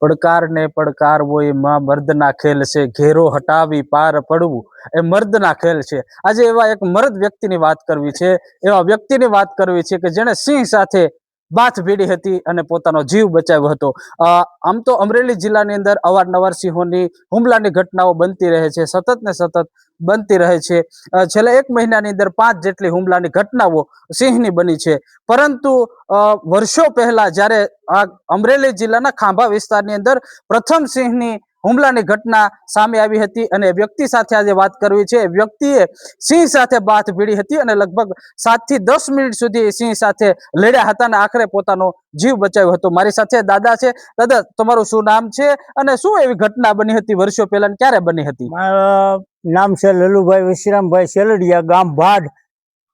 પડકાર ને પડકારવો એ માં મર્દના ખેલ છે, ઘેરો હટાવી પાર પડવું એ મર્દના ખેલ છે। આજે એવા એક મર્દ વ્યક્તિની વાત કરવી છે, એવા વ્યક્તિની વાત કરવી છે કે જેણે સિંહ સાથે બાથ ભીડી હતી અને પોતાનો જીવ બચાવ્યો હતો। આમ તો અમરેલી જિલ્લાની અંદર અવારનવાર સિંહોની હુમલાની ઘટનાઓ બનતી રહે છે, સતત ને સતત બનતી રહે છે। છેલ્લા 1 મહિનાની અંદર 5 જેટલી હુમલાની ઘટનાઓ સિંહની બની છે। પરંતુ વર્ષો પહેલા જ્યારે આ અમરેલી જિલ્લાના ખાંભા વિસ્તારની અંદર પ્રથમ સિંહની હુમલાની ઘટના સામે આવી હતી અને વ્યક્તિ સાથે આજે વાત કરવી છે। વ્યક્તિએ સિંહ સાથે બાથ ભીડી હતી અને લગભગ 7 થી 10 મિનિટ સુધી સિંહ સાથે લડ્યા હતા અને આખરે પોતાનો જીવ બચાવ્યો હતો। મારી સાથે દાદા છે। દાદા, તમારું શું નામ છે અને શું એવી ઘટના બની હતી વર્ષો પહેલા, ક્યારે બની હતી? મારું નામ છે લલુભાઈ વિશ્રામભાઈ સેલડિયા, ગામ ભાડ।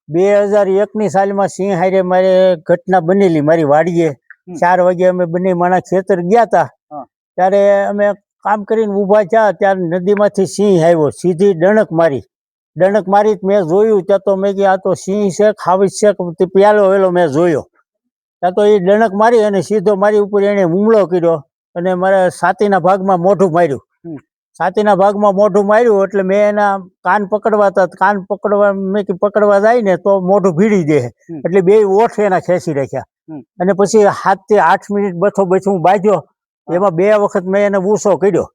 2001ની સાલમાં સિંહ હારે મારે ઘટના બનેલી મારી વાડીએ। 4 વાગે અમે બંને માણા ખેતર ગયા હતા, ત્યારે અમે કામ કરીને ઊભા થયા ત્યારે નદીમાંથી સિંહ આવ્યો, સીધી ડણક મારી મેં જોયું ત્યાં તો મેં કીધું આ તો સિંહ છે, ખાવીશ છે, પ્યાલો વેલો મેં જોયો ત્યાં તો એ ડણક મારી અને સીધો મારી ઉપર એને હુમલો કર્યો અને મારા છાતીના ભાગમાં મોઢું માર્યું। છાતીના ભાગમાં મોઢું માર્યું એટલે મેં એના કાન પકડવા મેં પકડવા જાય ને તો મોઢું ભીડી દે એટલે 2 ઓઠ એના ખેંચી રાખ્યા અને પછી 7 થી 8 મિનિટ બથો હું બાજ્યો। એમાં 2 વખત મેં એને બૂસો કર્યો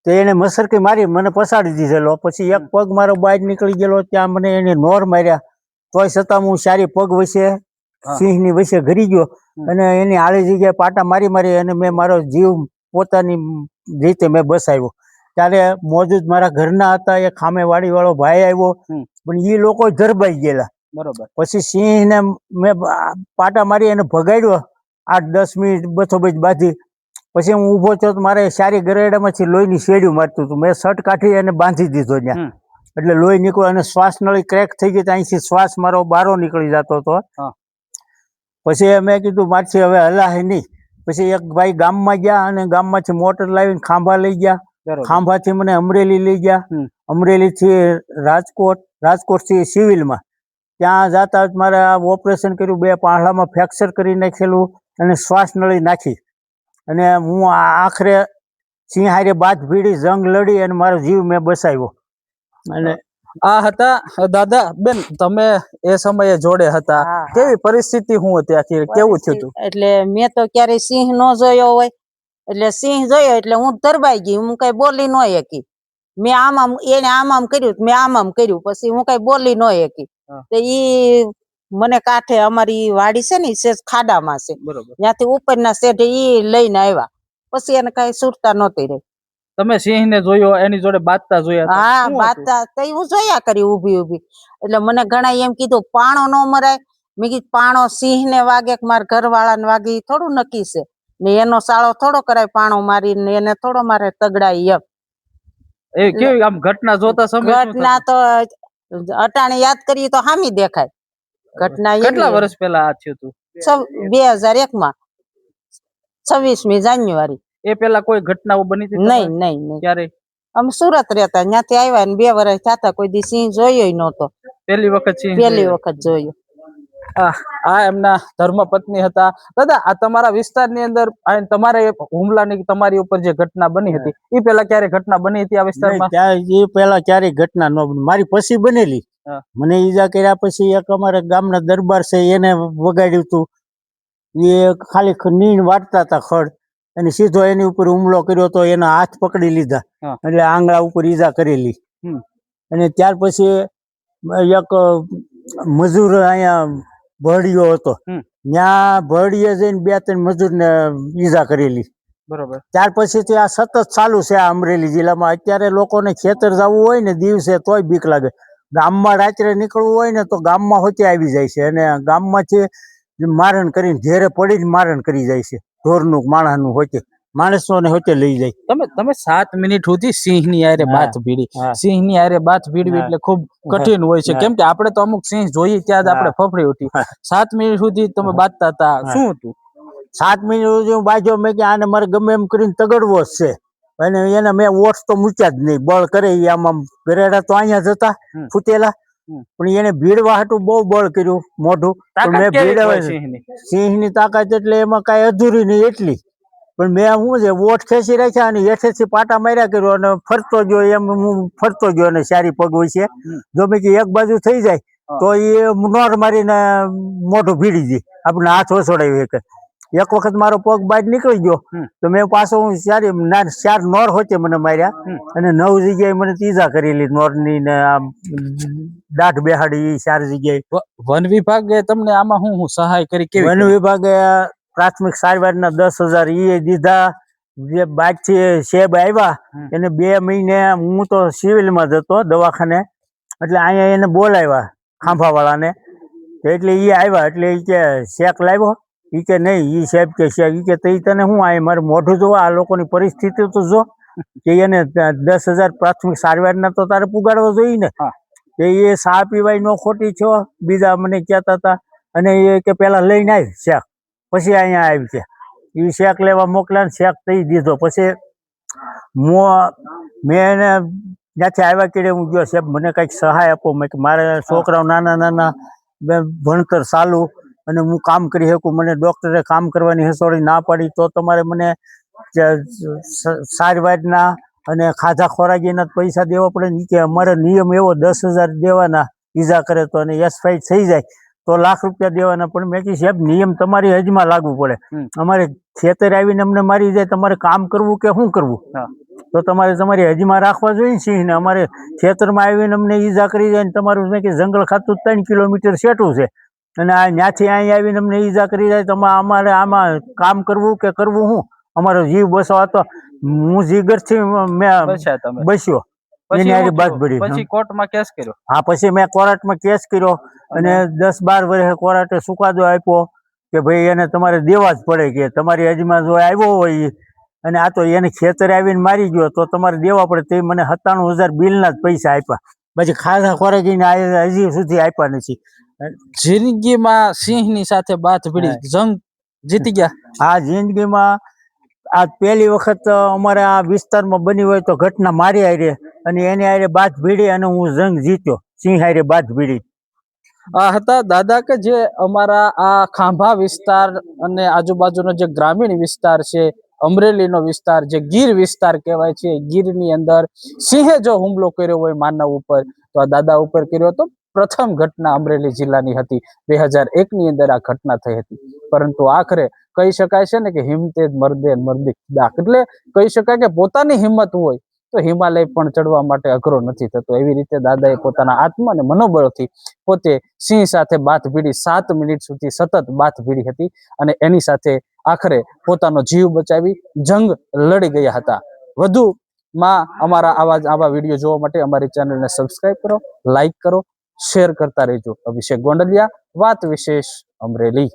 તો એને મસરકી મારી મને પસાડી દીધેલો। પછી એક પગ મારો બહાર નીકળી ગયેલો, ત્યાં મને એને નોર માર્યા, તોય છતાં હું સારી પગ વચ્ચે સિંહની વચ્ચે ઘરી ગયો અને એની આળી જગ્યાએ પાટા મારી અને મેં મારો જીવ પોતાની રીતે મેં બસાવ્યો। ત્યારે મોજૂદ મારા ઘરના હતા, એ ખામે વાડી વાળો ભાઈ આવ્યો પણ એ લોકો ધરબાઈ ગયેલા। બરોબર। પછી સિંહને મેં પાટા મારી અને ભગાડ્યો 8-10 મિનિટ બથોબથ બાંધી। પછી હું ઊભો થયો તો મારે સારી ગરેડામાંથી લોહીની શેડ્યું મારતું હતું, મેં શર્ટ કાઢી અને બાંધી દીધો ત્યાં, એટલે લોહી નીકળ્યું અને શ્વાસ નળી ક્રેક થઈ ગઈ, અહીંથી શ્વાસ મારો બારો નીકળી જતો હતો। પછી મેં કીધું મારથી હવે હલાય નહીં। પછી એક ભાઈ ગામમાં ગયા અને ગામમાંથી મોટર લાવીને ખાંભા લઈ ગયા, ખાંભાથી મને અમરેલી લઈ ગયા, અમરેલીથી રાજકોટથી સિવિલમાં। ત્યાં જતા મારે ઓપરેશન કર્યું, 2 પાંહડામાં ફ્રેક્ચર કરી નાખેલું અને શ્વાસ નળી નાખી અને હું આખરે સિંહ હારે બાથ ભીડી જંગ લડી અને મારો જીવ મેં બચાવ્યો। અને આ હતા દાદા બેન, તમે એ સમયે જોડે હતા, કેવી પરિસ્થિતિ શું હતી આખી, કેવું થયું હતું? એટલે મેં તો ક્યારે સિંહ ન જોયો હોય એટલે સિંહ જોયો એટલે હું ધરબાઈ ગઈ, હું કઈ બોલી ન શકી। મેં એને આમ કર્યું, મેં આમ કર્યું, પછી હું કઈ બોલી ન શકી। તો ઈ મને કાંઠે અમારી વાડી છે ને ખાડામાં છે, ત્યાંથી ઉપરના શેઠે ઈ લઈને આવ્યા, પછી એને કઈ સુરતા નહોતી રહી। તમે સિંહ ને જોયો, એની જોડે બાતતા જોયા? હા, બાતતા તો હું જોયા કરી ઊભી। એટલે મને ઘણા એમ કીધું પાણો ન મરાય, મેં કીધું પાણો સિંહ ને વાગે કે મારા ઘરવાળા ને વાગે થોડું નક્કી છે ને, એનો સાળો થોડો કરાય પાણો મારીને, એને થોડો મારે તગડાય એમ। એ કેવી આમ ઘટના જોતા સમય ઘટના તો અટાણે યાદ કરીએ તો હામી દેખાય ઘટના। કેટલા વર્ષ પહેલા આ થયું હતું? 2001માં 26મી જાન્યુઆરી। એ પેલા કોઈ ઘટનાઓ બની હતી? નહીં। ક્યારે? અમે સુરત રહેતા, ત્યાંથી આવ્યા ને 2 વર્ષ થતા, કોઈ દી સિંહ જોયો નહોતો, પહેલી વખત સિંહ જોયો। આ એમના ધર્મપત્ની હતા। દાદા, આ તમારા વિસ્તારની અંદર તમારે હુમલાની તમારી ઉપર જે ઘટના બની હતી, એ પેલા ક્યારે ઘટના બની હતી આ વિસ્તારમાં? એ પેલા ક્યારે ઘટના ન બની, મારી પછી બનેલી। મને ઈજા કર્યા પછી એક અમારા ગામના દરબાર છે એને વગાડ્યું હતું, એ ખાલી નીણ વાટતા હતા ખડ અને સીધો એની ઉપર હુમલો કર્યો તો, એના હાથ પકડી લીધા એટલે આંગળા ઉપર ઈજા કરેલી। અને ત્યાર પછી એક મજૂર અહીંયા ભરડિયો હતો, ત્યાં ભરડીએ જઈને 2-3 મજૂરને ઈજા કરેલી। બરોબર। ત્યાર પછીથી આ સતત ચાલુ છે આ અમરેલી જિલ્લામાં। અત્યારે લોકોને ખેતર જવું હોય ને દિવસે તોય બીક લાગે, ગામમાં રાત્રે નીકળવું હોય ને તો ગામમાં હોતે આવી જાય છે અને ગામમાંથી મારણ કરીને ઘેરે પડીને મારણ કરી જાય છે, ઢોરનું માણસનું હોતે, માણસોને હોતે લઈ જાય। તમે 7 મિનિટ સુધી સિંહની હારે બાથ ભીડી, સિંહની હારે બાથ ભીડવી એટલે ખૂબ કઠિન હોય છે, કેમ કે આપણે તો અમુક સિંહ જોઈએ ત્યાં જ આપણે ફફડી ઉઠી। 7 મિનિટ સુધી તમે બાથતા હતા, શું હતું? 7 મિનિટ સુધી હું બાજ્યો, મેં કે આને મારે ગમે એમ કરીને તગડવો જ છે અને એને મેં ઓઠ તો મૂક્યા જ નહીં, બળ કરે આમ ગરેડા તો અહીંયા જ હતા ફૂટેલા, પણ એને ભીડવા હાટું બહુ બળ કર્યું મોઢું, મેં ભીડવા સિંહની તાકાત એટલે એમાં કઈ અધૂરી નહીં એટલી પણ મેં શું છે ઓઠ ખેંચી રાખ્યા અને હેઠેથી પાટા માર્યા કર્યો અને ફરતો ગયો એમ હું ફરતો ગયો અને સારી પગ હોય છે જો મેં એક બાજુ થઈ જાય તો એ નોર મારીને મોઢું ભીડી દે આપણે હાથ વસોડાવી એક વખત મારો પગ બહાર નીકળી ગયો તો મેં પાછો હું ચાર નોર હોતે મને માર્યા અને 9 જગ્યાએ મને ઈજા કરેલી નોરની ને દાઢ બેહાડી 4 જગ્યાએ. વન વિભાગે તમને આમાં હું સહાય કરી કેવી વન વિભાગે પ્રાથમિક સારવારના 10,000 એ દીધા. જે બાદ થી સેબ આવ્યા એને 2 મહિને હું તો સિવિલમાં જતો દવાખાને એટલે અહીંયા એને બોલાવ્યા ખાંભા વાળાને એટલે એ આવ્યા એટલે એ કે શેક લાવ્યો એ કે નહીં એ સાહેબ કે શેક એ કે તઈ તને શું આ મારે મોઢું જોવા આ લોકોની પરિસ્થિતિ તો જો કે એને 10,000 પ્રાથમિક સારવારના તો તારે પુગાડવો જોઈએ ને કે એ સા પીવાય નો ખોટી છો બીજા મને કહેતા હતા અને એ કે પેલા લઈને આવી શેક પછી અહીંયા આવી છે એ શેક લેવા મોકલ્યા શેક થઈ દીધો પછી મેં એને ત્યાંથી આવ્યા કે હું ગયો સાહેબ મને કંઈક સહાય આપો મેં કે મારે છોકરાઓ નાના નાના ભણતર ચાલુ અને હું કામ કરી શકું મને ડૉક્ટરે કામ કરવાની હસોડી ના પાડી તો તમારે મને સારવારના અને ખાધા ખોરાકીના પૈસા દેવા પડે ને કે અમારે નિયમ એવો 10,000 દેવાના ઈજા કરે તો અને એસફાઈ થઈ જાય તો ₹1,00,000 દેવાના પણ મેં કીધું સાહેબ નિયમ તમારી હજમાં લાગુ પડે અમારે ખેતર આવીને અમને મારી જાય તમારે કામ કરવું કે શું કરવું તો તમારે તમારી હજમાં રાખવા જોઈએ સિંહને અમારે ખેતરમાં આવીને અમને ઈજા કરી જાય ને તમારું મેં કે જંગલ ખાતું 3 કિલોમીટર સેટું છે અને આ ત્યાંથી અહીં આવીને અમને ઈજા કરી જાય તો અમારે આમાં કામ કરવું કે કરવું શું અમારો જીવ બસવા તો હું જીગરથી મેં બસ્યો પછી કોર્ટમાં કેસ કર્યો. હા પછી મેં કોર્ટમાં કેસ કર્યો અને 10-12 વર્ષે કોર્ટે ચુકાદો આપ્યો કે ભાઈ એને તમારે દેવા જ પડે કે તમારી હજમાં જો આવ્યો હોય અને આ તો એને ખેતરે આવીને મારી ગયો તો તમારે દેવા પડે તે મને 97,000 બિલના જ પૈસા આપ્યા પછી ખાધા ખોરાકીને હજી સુધી આપ્યા નથી. જિંદગીમાં સિંહની સાથે બાથ ભીડી જંગ જીતી ગયા? આ જિંદગીમાં આ પહેલી વખત અમારે આ વિસ્તારમાં બની હોય તો ઘટના મારી હારે અને એની હારે બાથ ભીડી અને હું જંગ જીત્યો સિંહ હારે બાથ ભીડી. આ હતા દાદા કે જે અમારા આ ખાંભા વિસ્તાર અને આજુબાજુનો જે ગ્રામીણ વિસ્તાર છે અમરેલીનો વિસ્તાર જે ગીર વિસ્તાર કહેવાય છે ગીરની અંદર સિંહે જો હુમલો કર્યો હોય માનવ ઉપર તો આ દાદા ઉપર કર્યો હતો. પ્રથમ ઘટના અમરેલી જિલ્લાની હતી 2001ની અંદર આ ઘટના થઈ હતી પરંતુ આખરે કહી શકાય છે ને કે હિંમતે મર્દે મર્દી દાખ એટલે કહી શકાય કે પોતાની હિંમત હોય તો હિમાલય પણ ચડવા માટે અઘરો નથી થતો. એવી રીતે દાદાએ પોતાના આત્મા અને મનોબળથી પોતે સિંહ સાથે બાથ ભીડી 7 મિનિટ સુધી સતત બાથ ભીડી હતી અને એની સાથે આખરે પોતાનો જીવ બચાવી જંગ લડી ગયા હતા. વધુમાં અમારા આવા વિડીયો જોવા માટે અમારી ચેનલને સબસ્ક્રાઇબ કરો, લાઈક કરો, શેર કરતા રહેજો. અભિષેક ગોંડલિયા, વાત વિશેષ, અમરેલી.